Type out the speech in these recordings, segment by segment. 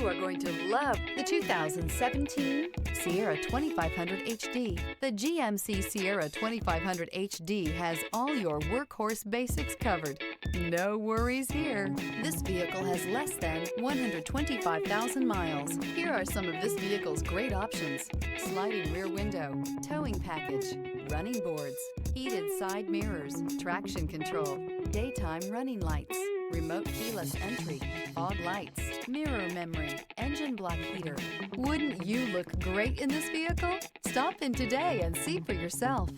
You are going to love the 2017 Sierra 2500 HD. The GMC Sierra 2500 HD has all your workhorse basics covered. No worries here. This vehicle has less than 125,000 miles. Here are some of this vehicle's great options: sliding rear window, towing package, running boards, heated side mirrors, traction control, daytime running lights, remote keyless entry, fog lights, mirror memory, engine block heater. Wouldn't you look great in this vehicle? Stop in today and see for yourself.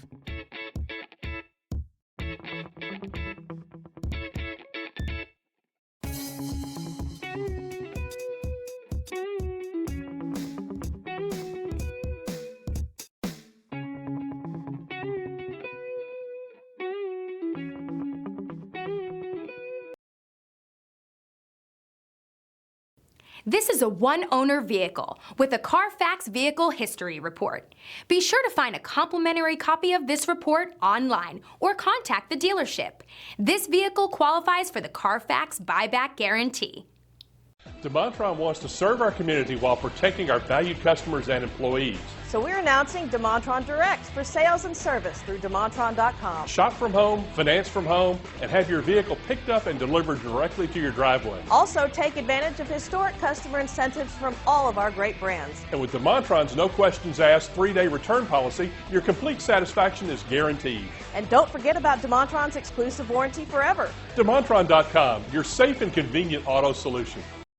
This is a one-owner vehicle with a Carfax Vehicle History Report. Be sure to find a complimentary copy of this report online or contact the dealership. This vehicle qualifies for the Carfax Buyback Guarantee. DeMontrond wants to serve our community while protecting our valued customers and employees. So we're announcing DeMontrond Direct for sales and service through DeMontrond.com. Shop from home, finance from home, and have your vehicle picked up and delivered directly to your driveway. Also, take advantage of historic customer incentives from all of our great brands. And with DeMontrond's no questions asked 3-day return policy, your complete satisfaction is guaranteed. And don't forget about DeMontrond's exclusive warranty forever. DeMontrond.com, your safe and convenient auto solution.